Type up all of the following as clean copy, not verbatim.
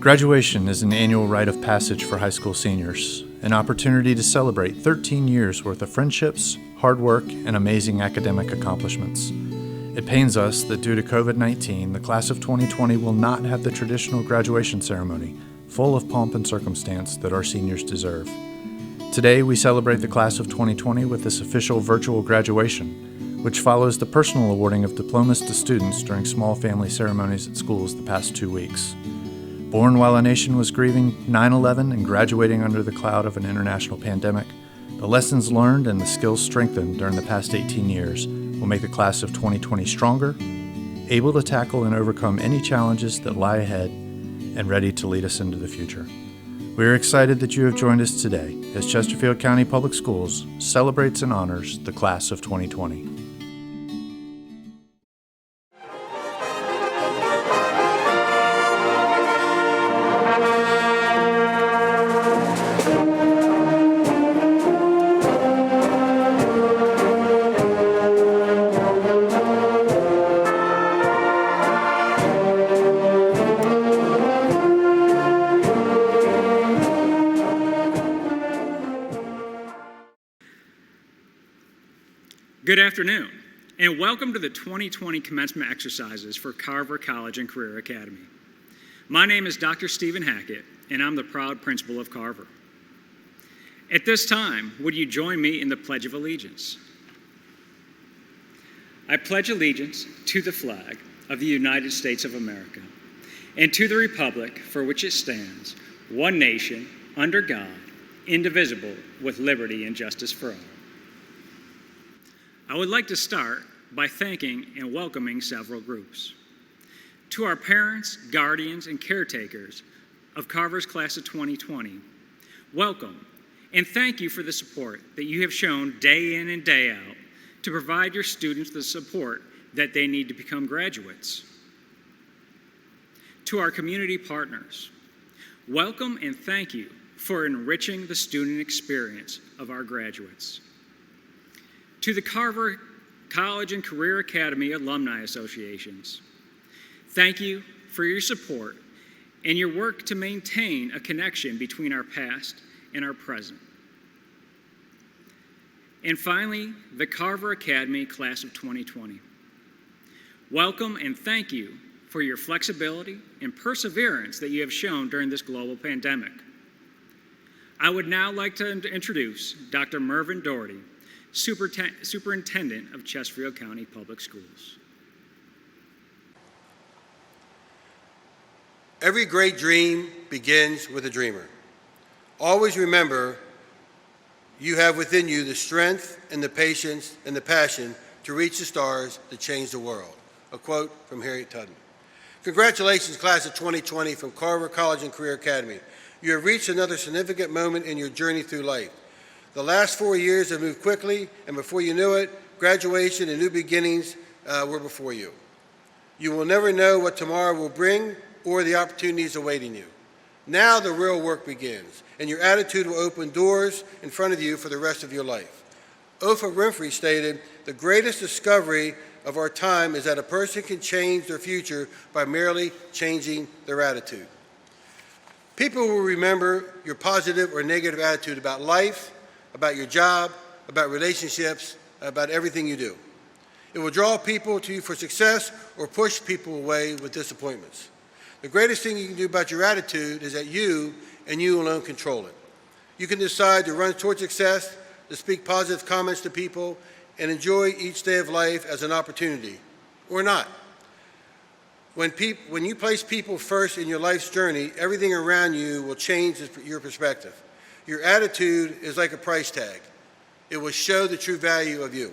Graduation is an annual rite of passage for high school seniors, an opportunity to celebrate 13 years worth of friendships, hard work, and amazing academic accomplishments. It pains us that due to COVID-19, the class of 2020 will not have the traditional graduation ceremony, full of pomp and circumstance that our seniors deserve. Today, we celebrate the class of 2020 with this official virtual graduation, which follows the personal awarding of diplomas to students during small family ceremonies at schools the past 2 weeks. Born while a nation was grieving 9/11 and graduating under the cloud of an international pandemic, the lessons learned and the skills strengthened during the past 18 years will make the class of 2020 stronger, able to tackle and overcome any challenges that lie ahead, and ready to lead us into the future. We are excited that you have joined us today as Chesterfield County Public Schools celebrates and honors the class of 2020. Good afternoon, and welcome to the 2020 commencement exercises for Carver College and Career Academy. My name is Dr. Stephen Hackett, and I'm the proud principal of Carver. At this time, would you join me in the Pledge of Allegiance? I pledge allegiance to the flag of the United States of America and to the republic for which it stands, one nation, under God, indivisible, with liberty and justice for all. I would like to start by thanking and welcoming several groups. To our parents, guardians, and caretakers of Carver's class of 2020, welcome and thank you for the support that you have shown day in and day out to provide your students the support that they need to become graduates. To our community partners, welcome and thank you for enriching the student experience of our graduates. To the Carver College and Career Academy Alumni Associations, thank you for your support and your work to maintain a connection between our past and our present. And finally, the Carver Academy Class of 2020. Welcome and thank you for your flexibility and perseverance that you have shown during this global pandemic. I would now like to introduce Dr. Mervyn Doherty, Superintendent of Chesterfield County Public Schools. Every great dream begins with a dreamer. Always remember, you have within you the strength and the patience and the passion to reach the stars to change the world. A quote from Harriet Tubman. Congratulations, class of 2020 from Carver College and Career Academy. You have reached another significant moment in your journey through life. The last 4 years have moved quickly, and before you knew it, graduation and new beginnings were before you. You will never know what tomorrow will bring or the opportunities awaiting you. Now the real work begins, and your attitude will open doors in front of you for the rest of your life. Oprah Winfrey stated, "The greatest discovery of our time is that a person can change their future by merely changing their attitude." People will remember your positive or negative attitude about life, about your job, about relationships, about everything you do. It will draw people to you for success or push people away with disappointments. The greatest thing you can do about your attitude is that you and you alone control it. You can decide to run toward success, to speak positive comments to people, and enjoy each day of life as an opportunity, or not. When you place people first in your life's journey, everything around you will change your perspective. Your attitude is like a price tag. It will show the true value of you.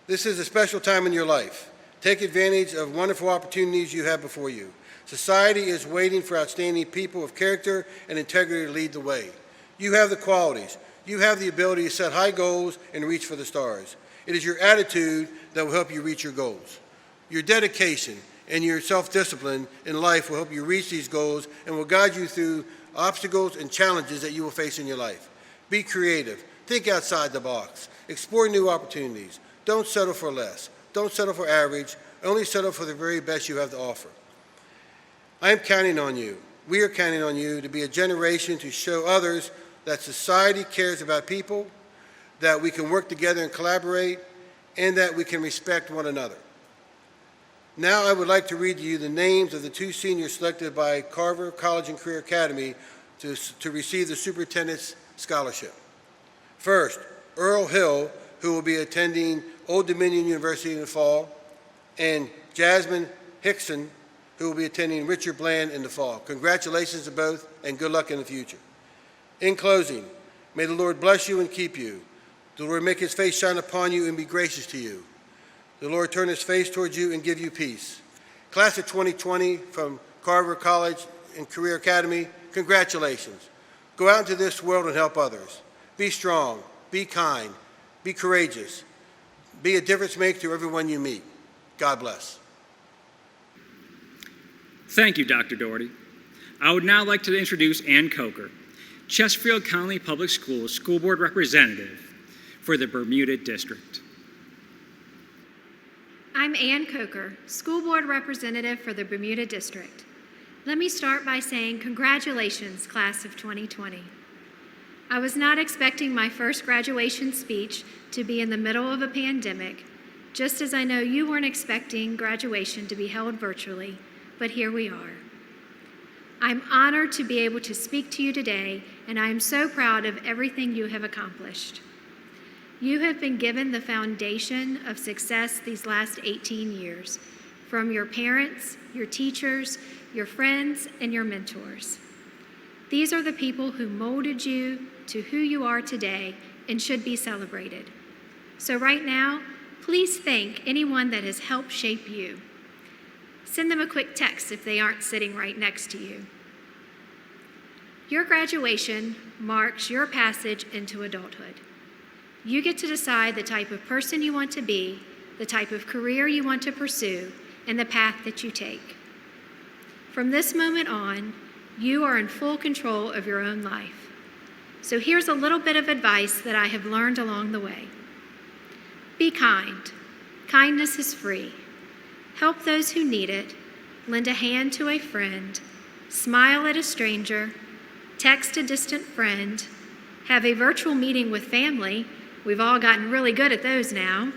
This is a special time in your life. Take advantage of wonderful opportunities you have before you. Society is waiting for outstanding people of character and integrity to lead the way. You have the qualities. You have the ability to set high goals and reach for the stars. It is your attitude that will help you reach your goals. Your dedication and your self-discipline in life will help you reach these goals and will guide you through obstacles and challenges that you will face in your life. Be creative. Think outside the box. Explore new opportunities. Don't settle for less. Don't settle for average. Only settle for the very best you have to offer. I am counting on you. We are counting on you to be a generation to show others that society cares about people, that we can work together and collaborate, and that we can respect one another. Now I would like to read to you the names of the 2 seniors selected by Carver College and Career Academy to receive the Superintendent's Scholarship. First, Earl Hill, who will be attending Old Dominion University in the fall, and Jasmine Hickson, who will be attending Richard Bland in the fall. Congratulations to both, and good luck in the future. In closing, may the Lord bless you and keep you. The Lord make his face shine upon you and be gracious to you. The Lord turn his face towards you and give you peace. Class of 2020 from Carver College and Career Academy, congratulations. Go out into this world and help others. Be strong, be kind, be courageous. Be a difference maker to everyone you meet. God bless. Thank you, Dr. Doherty. I would now like to introduce Ann Coker, Chesterfield County Public Schools School Board Representative for the Bermuda District. I'm Ann Coker, School Board Representative for the Bermuda District. Let me start by saying congratulations, Class of 2020. I was not expecting my first graduation speech to be in the middle of a pandemic, just as I know you weren't expecting graduation to be held virtually, but here we are. I'm honored to be able to speak to you today, and I am so proud of everything you have accomplished. You have been given the foundation of success these last 18 years, from your parents, your teachers, your friends, and your mentors. These are the people who molded you to who you are today and should be celebrated. So right now, please thank anyone that has helped shape you. Send them a quick text if they aren't sitting right next to you. Your graduation marks your passage into adulthood. You get to decide the type of person you want to be, the type of career you want to pursue, and the path that you take. From this moment on, you are in full control of your own life. So here's a little bit of advice that I have learned along the way. Be kind. Kindness is free. Help those who need it. Lend a hand to a friend. Smile at a stranger. Text a distant friend. Have a virtual meeting with family. We've all gotten really good at those now.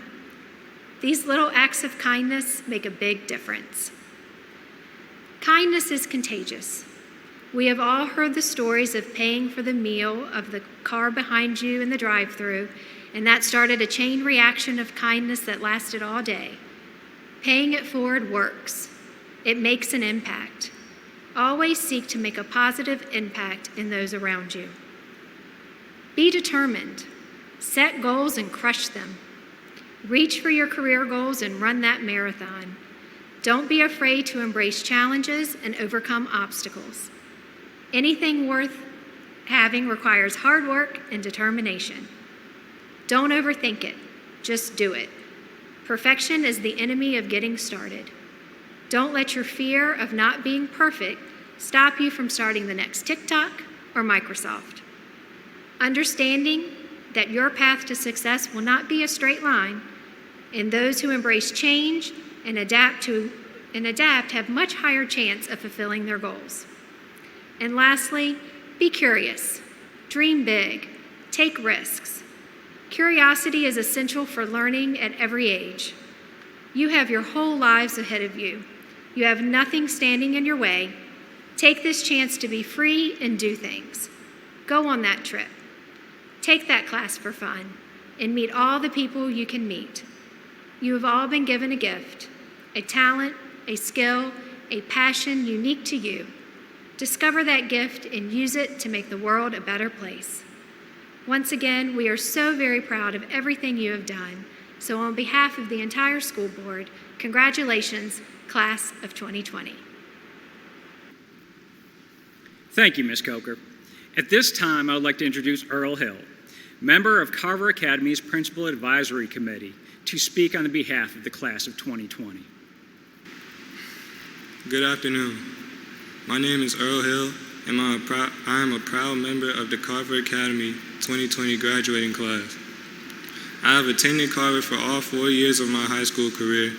These little acts of kindness make a big difference. Kindness is contagious. We have all heard the stories of paying for the meal of the car behind you in the drive-thru, and that started a chain reaction of kindness that lasted all day. Paying it forward works. It makes an impact. Always seek to make a positive impact in those around you. Be determined. Set goals and crush them. Reach for your career goals and run that marathon. Don't be afraid to embrace challenges and overcome obstacles. Anything worth having requires hard work and determination. Don't overthink it. Just do it. Perfection is the enemy of getting started. Don't let your fear of not being perfect stop you from starting the next TikTok or Microsoft. Understanding that your path to success will not be a straight line, and those who embrace change and adapt have much higher chance of fulfilling their goals. And lastly, be curious. Dream big. Take risks. Curiosity is essential for learning at every age. You have your whole lives ahead of you. You have nothing standing in your way. Take this chance to be free and do things. Go on that trip. Take that class for fun and meet all the people you can meet. You have all been given a gift, a talent, a skill, a passion unique to you. Discover that gift and use it to make the world a better place. Once again, we are so very proud of everything you have done. So on behalf of the entire school board, congratulations, Class of 2020. Thank you, Ms. Coker. At this time, I would like to introduce Earl Hill, member of Carver Academy's Principal Advisory Committee, to speak on behalf of the Class of 2020. Good afternoon. My name is Earl Hill, and I am a proud member of the Carver Academy 2020 graduating class. I have attended Carver for all 4 years of my high school career,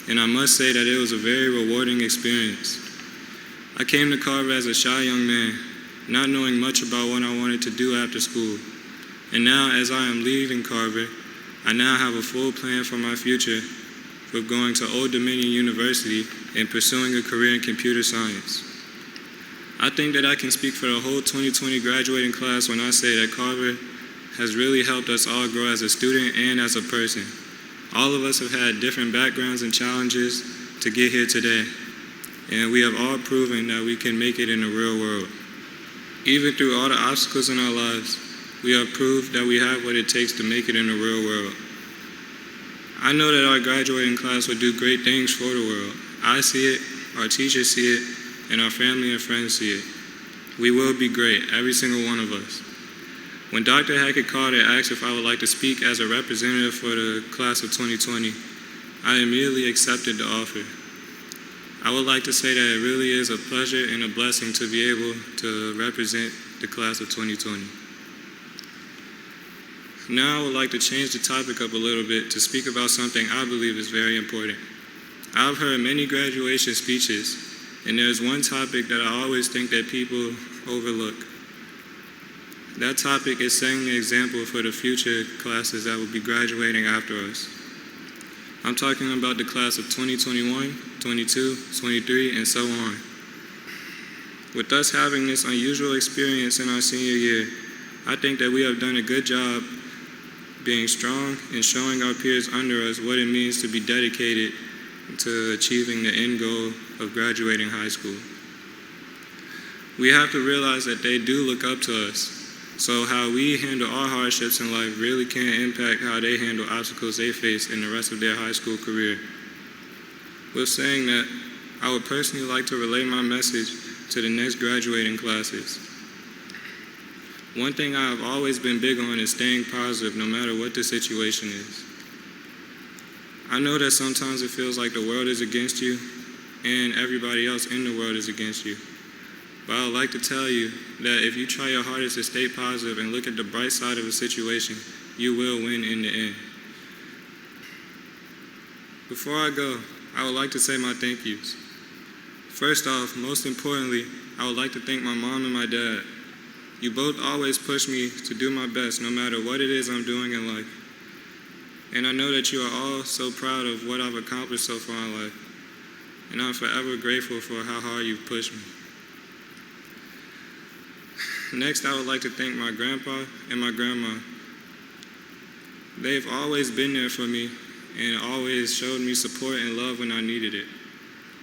and I must say that it was a very rewarding experience. I came to Carver as a shy young man, not knowing much about what I wanted to do after school. And now, as I am leaving Carver, I now have a full plan for my future with going to Old Dominion University and pursuing a career in computer science. I think that I can speak for the whole 2020 graduating class when I say that Carver has really helped us all grow as a student and as a person. All of us have had different backgrounds and challenges to get here today, and we have all proven that we can make it in the real world. Even through all the obstacles in our lives, we have proved that we have what it takes to make it in the real world. I know that our graduating class will do great things for the world. I see it, our teachers see it, and our family and friends see it. We will be great, every single one of us. When Dr. Hackett called and asked if I would like to speak as a representative for the class of 2020, I immediately accepted the offer. I would like to say that it really is a pleasure and a blessing to be able to represent the class of 2020. Now I would like to change the topic up a little bit to speak about something I believe is very important. I've heard many graduation speeches, and there's one topic that I always think that people overlook. That topic is setting an example for the future classes that will be graduating after us. I'm talking about the class of 2021, 22, 23, and so on. With us having this unusual experience in our senior year, I think that we have done a good job being strong and showing our peers under us what it means to be dedicated to achieving the end goal of graduating high school. We have to realize that they do look up to us, so how we handle our hardships in life really can impact how they handle obstacles they face in the rest of their high school career. With saying that, I would personally like to relay my message to the next graduating classes. One thing I have always been big on is staying positive no matter what the situation is. I know that sometimes it feels like the world is against you and everybody else in the world is against you. But I would like to tell you that if you try your hardest to stay positive and look at the bright side of a situation, you will win in the end. Before I go, I would like to say my thank yous. First off, most importantly, I would like to thank my mom and my dad. You both always push me to do my best no matter what it is I'm doing in life. And I know that you are all so proud of what I've accomplished so far in life. And I'm forever grateful for how hard you've pushed me. Next, I would like to thank my grandpa and my grandma. They've always been there for me and always showed me support and love when I needed it.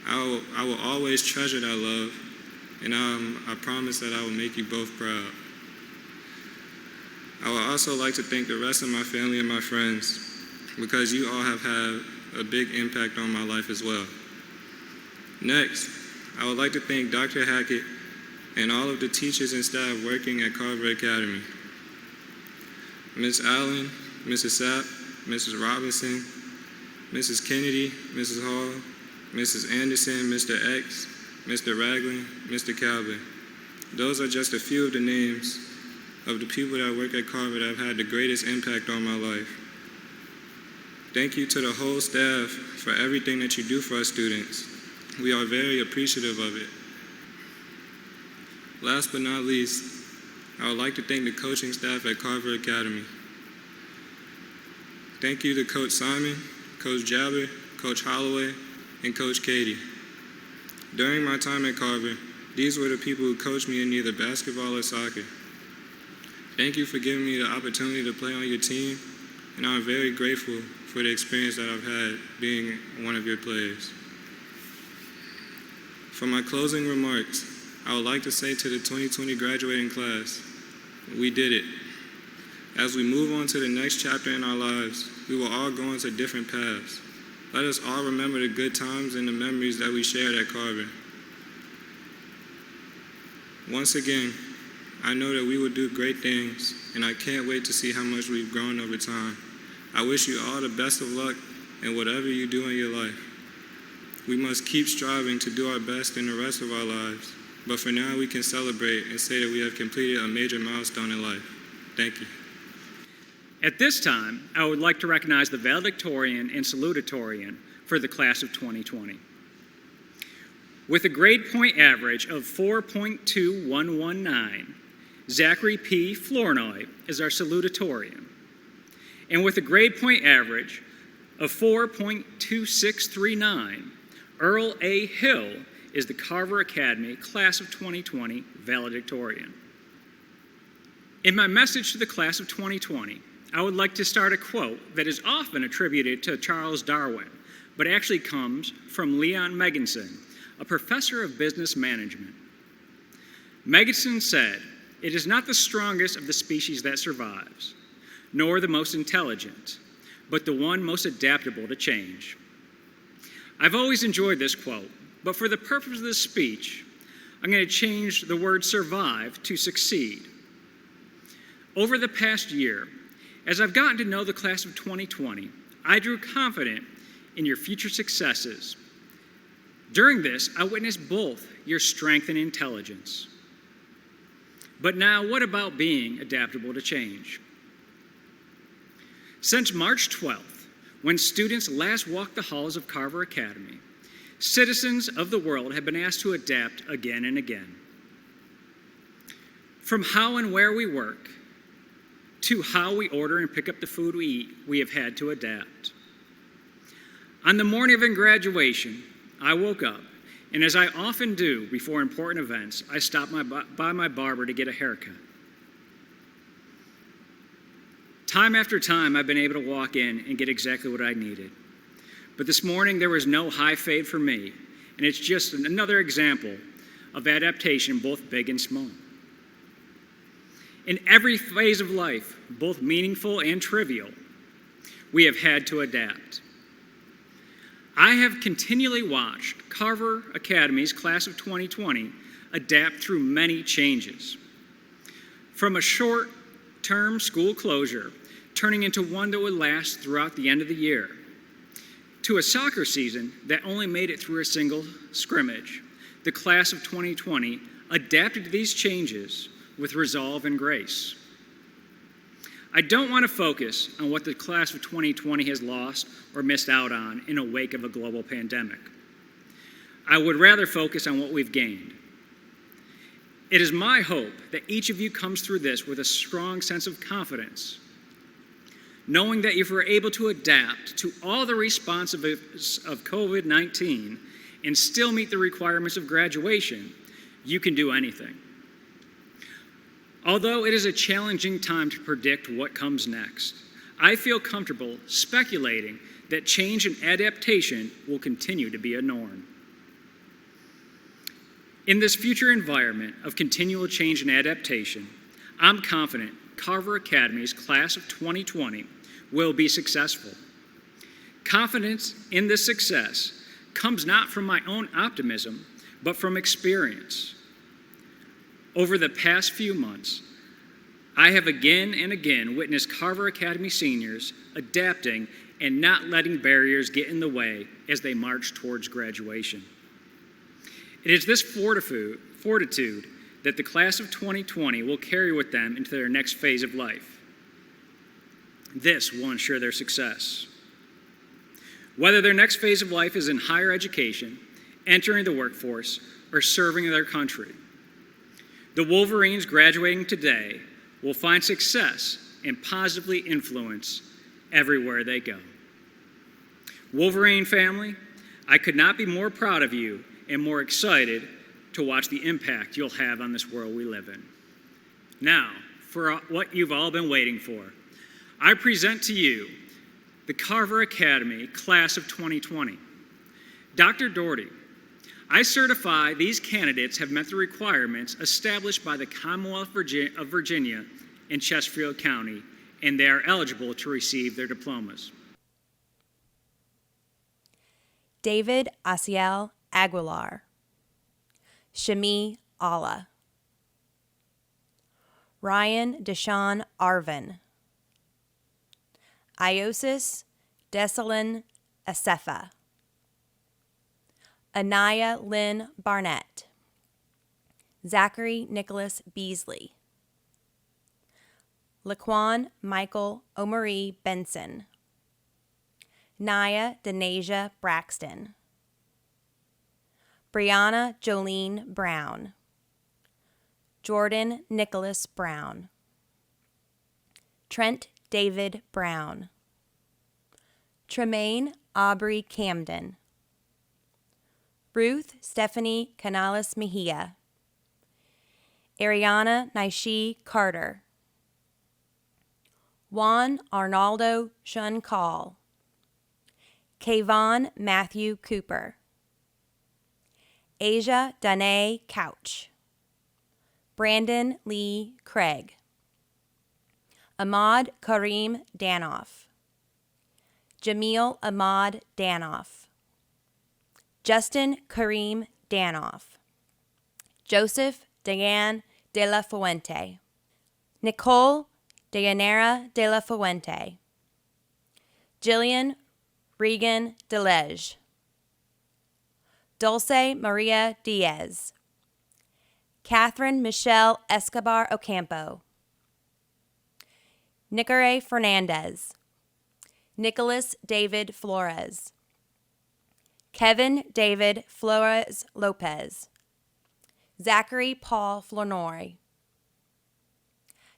I will always treasure that love, and I promise that I will make you both proud. I would also like to thank the rest of my family and my friends, because you all have had a big impact on my life as well. Next, I would like to thank Dr. Hackett and all of the teachers and staff working at Carver Academy. Ms. Allen, Mrs. Sapp, Mrs. Robinson, Mrs. Kennedy, Mrs. Hall, Mrs. Anderson, Mr. X, Mr. Ragland, Mr. Calvin. Those are just a few of the names of the people that work at Carver that have had the greatest impact on my life. Thank you to the whole staff for everything that you do for us students. We are very appreciative of it. Last but not least, I would like to thank the coaching staff at Carver Academy. Thank you to Coach Simon, Coach Jabber, Coach Holloway, and Coach Katie. During my time at Carver, these were the people who coached me in either basketball or soccer. Thank you for giving me the opportunity to play on your team, and I'm very grateful for the experience that I've had being one of your players. For my closing remarks, I would like to say to the 2020 graduating class, we did it. As we move on to the next chapter in our lives, we will all go into different paths. Let us all remember the good times and the memories that we shared at Carver. Once again, I know that we will do great things, and I can't wait to see how much we've grown over time. I wish you all the best of luck in whatever you do in your life. We must keep striving to do our best in the rest of our lives, but for now we can celebrate and say that we have completed a major milestone in life. Thank you. At this time, I would like to recognize the valedictorian and salutatorian for the class of 2020. With a grade point average of 4.2119, Zachary P. Flournoy is our salutatorian. And with a grade point average of 4.2639, Earl A. Hill is the Carver Academy Class of 2020 valedictorian. In my message to the Class of 2020, I would like to start a quote that is often attributed to Charles Darwin, but actually comes from Leon Megginson, a professor of business management. Megginson said, "It is not the strongest of the species that survives, nor the most intelligent, but the one most adaptable to change." I've always enjoyed this quote, but for the purpose of this speech, I'm going to change the word survive to succeed. Over the past year, as I've gotten to know the Class of 2020, I grew confident in your future successes. During this, I witnessed both your strength and intelligence. But now, what about being adaptable to change? Since March 12th, when students last walked the halls of Carver Academy, citizens of the world have been asked to adapt again and again. From how and where we work, to how we order and pick up the food we eat, we have had to adapt. On the morning of graduation, I woke up, and as I often do before important events, I stopped by my barber to get a haircut. Time after time, I've been able to walk in and get exactly what I needed. But this morning, there was no high fade for me, and it's just another example of adaptation, both big and small. In every phase of life, both meaningful and trivial, we have had to adapt. I have continually watched Carver Academy's Class of 2020 adapt through many changes. From a short-term school closure, turning into one that would last throughout the end of the year, to a soccer season that only made it through a single scrimmage, the Class of 2020 adapted to these changes with resolve and grace. I don't want to focus on what the Class of 2020 has lost or missed out on in the wake of a global pandemic. I would rather focus on what we've gained. It is my hope that each of you comes through this with a strong sense of confidence, knowing that if we're able to adapt to all the responsibilities of COVID-19 and still meet the requirements of graduation, you can do anything. Although it is a challenging time to predict what comes next, I feel comfortable speculating that change and adaptation will continue to be a norm. In this future environment of continual change and adaptation, I'm confident Carver Academy's Class of 2020 will be successful. Confidence in this success comes not from my own optimism, but from experience. Over the past few months, I have again and again witnessed Carver Academy seniors adapting and not letting barriers get in the way as they march towards graduation. It is this fortitude that the Class of 2020 will carry with them into their next phase of life. This will ensure their success. Whether their next phase of life is in higher education, entering the workforce, or serving their country, the Wolverines graduating today will find success and positively influence everywhere they go. Wolverine family, I could not be more proud of you and more excited to watch the impact you'll have on this world we live in. Now, for what you've all been waiting for, I present to you the Carver Academy Class of 2020. Dr. Doherty, I certify these candidates have met the requirements established by the Commonwealth of Virginia and Chesterfield County, and they are eligible to receive their diplomas. David Asiel Aguilar, Shami Allah, Ryan Deshaun Arvin, Iosis Desalin Asefa, Anaya Lynn Barnett, Zachary Nicholas Beasley, Laquan Michael Omari Benson, Naya Denasia Braxton, Brianna Jolene Brown. Jordan Nicholas Brown. Trent David Brown. Tremaine Aubrey Camden. Ruth Stephanie Canales Mejia. Ariana Naishi Carter. Juan Arnaldo Shun Call. Kayvon Matthew Cooper. Asia Danae Couch. Brandon Lee Craig. Ahmad Kareem Danoff. Jamil Ahmad Danoff. Justin Kareem Danoff. Joseph Diane de la Fuente. Nicole Deyanira de la Fuente. Jillian Regan DeLege. Dulce Maria Diaz. Catherine Michelle Escobar Ocampo. Nicoré Fernandez. Nicholas David Flores. Kevin David Flores Lopez. Zachary Paul Flournoy.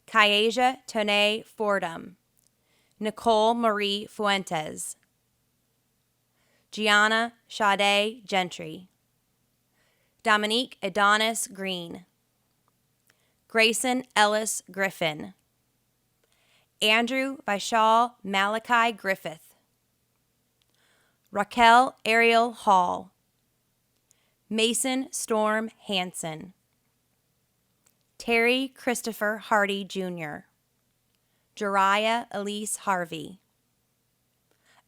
Kyasia Tone Fordham. Nicole Marie Fuentes. Gianna Sade Gentry. Dominique Adonis Green. Grayson Ellis Griffin. Andrew Vishal Malachi Griffith. Raquel Ariel Hall. Mason Storm Hansen. Terry Christopher Hardy Jr. Jariah Elise Harvey.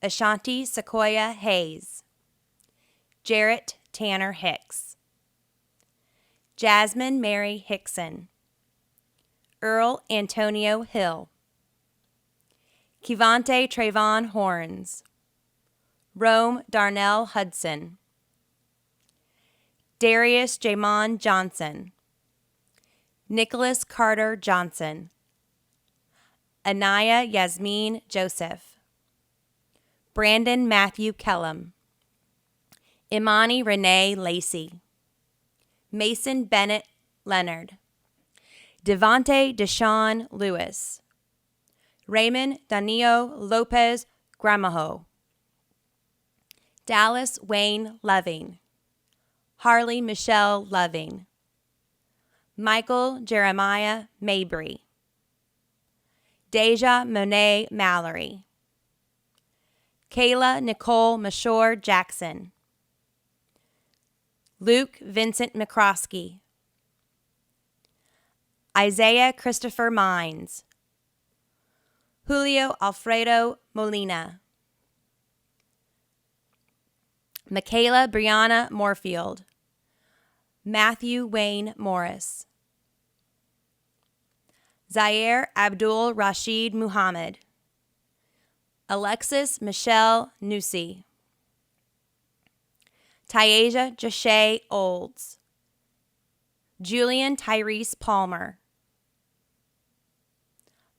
Ashanti Sequoia Hayes. Jarrett Tanner Hicks. Jasmine Mary Hickson. Earl Antonio Hill. Kivante Trayvon Horns. Rome Darnell Hudson. Darius Jamon Johnson. Nicholas Carter Johnson. Anaya Yasmin Joseph. Brandon Matthew Kellum. Imani Renee Lacey. Mason Bennett Leonard. Devonte Deshaun Lewis. Raymond Danilo Lopez Gramajo. Dallas Wayne Loving. Harley Michelle Loving. Michael Jeremiah Mabry. Deja Monet Mallory. Kayla Nicole Mashore Jackson. Luke Vincent McCroskey. Isaiah Christopher Mines. Julio Alfredo Molina. Michaela Brianna Moorfield. Matthew Wayne Morris. Zaire Abdul Rashid Muhammad. Alexis Michelle Nusi. Tyasia Jashay Olds. Julian Tyrese Palmer.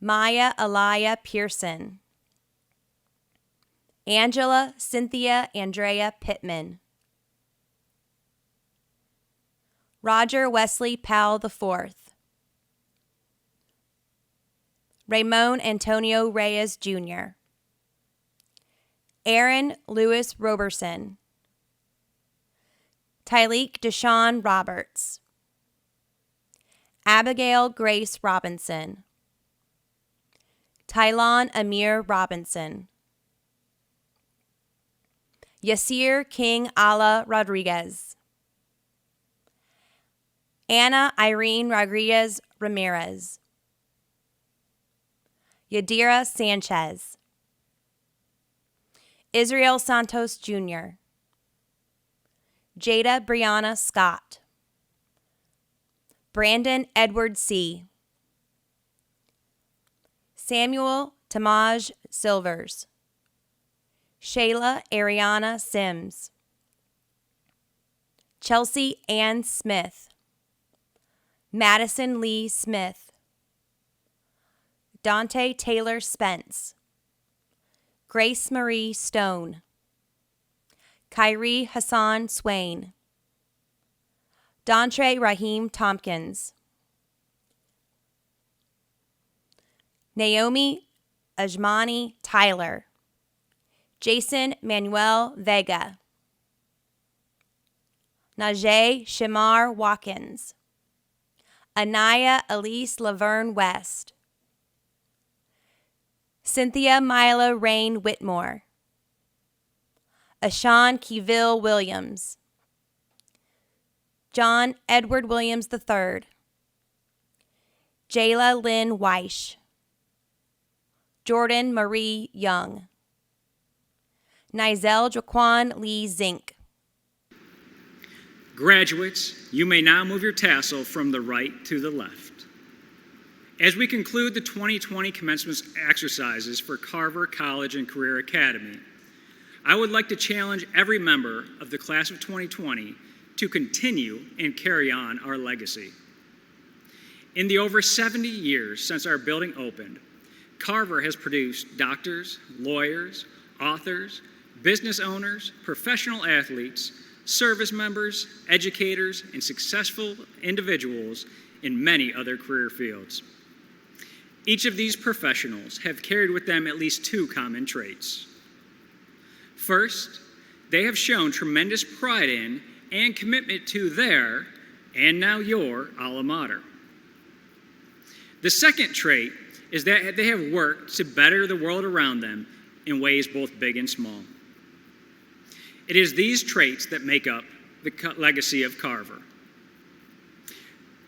Maya Alaya Pearson. Angela Cynthia Andrea Pittman. Roger Wesley Powell IV. Ramon Antonio Reyes Jr. Aaron Lewis Roberson. Tyleek Deshaun Roberts. Abigail Grace Robinson. Tylon Amir Robinson. Yasir King Ala Rodriguez. Anna Irene Rodriguez Ramirez. Yadira Sanchez. Israel Santos Jr. Jada Brianna Scott. Brandon Edward C. Samuel Tamaj Silvers. Shayla Ariana Sims. Chelsea Ann Smith. Madison Lee Smith. Dante Taylor Spence. Grace Marie Stone. Kyrie Hassan Swain. Dontre Raheem Tompkins. Naomi Ajmani Tyler. Jason Manuel Vega. Najee Shamar Watkins. Anaya Elise Laverne West. Cynthia Mila Rain Whitmore. Ashawn Keville Williams. John Edward Williams III. Jayla Lynn Weish. Jordan Marie Young. Nizel Jaquan Lee Zink. Graduates, you may now move your tassel from the right to the left. As we conclude the 2020 commencement exercises for Carver College and Career Academy, I would like to challenge every member of the class of 2020 to continue and carry on our legacy. In the over 70 years since our building opened, Carver has produced doctors, lawyers, authors, business owners, professional athletes, service members, educators, and successful individuals in many other career fields. Each of these professionals have carried with them at least two common traits. First, they have shown tremendous pride in and commitment to their, and now your, alma mater. The second trait is that they have worked to better the world around them in ways both big and small. It is these traits that make up the legacy of Carver.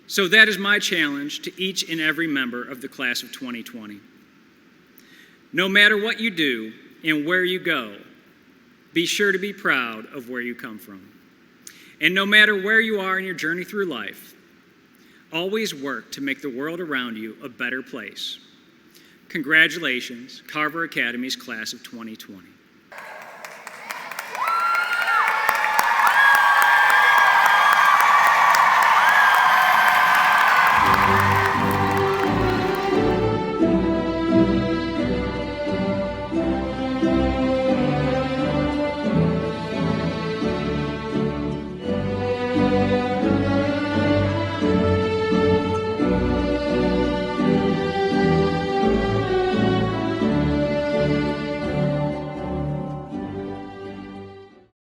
So that is my challenge to each and every member of the class of 2020. No matter what you do and where you go, be sure to be proud of where you come from. And no matter where you are in your journey through life, always work to make the world around you a better place. Congratulations, Carver Academy's class of 2020.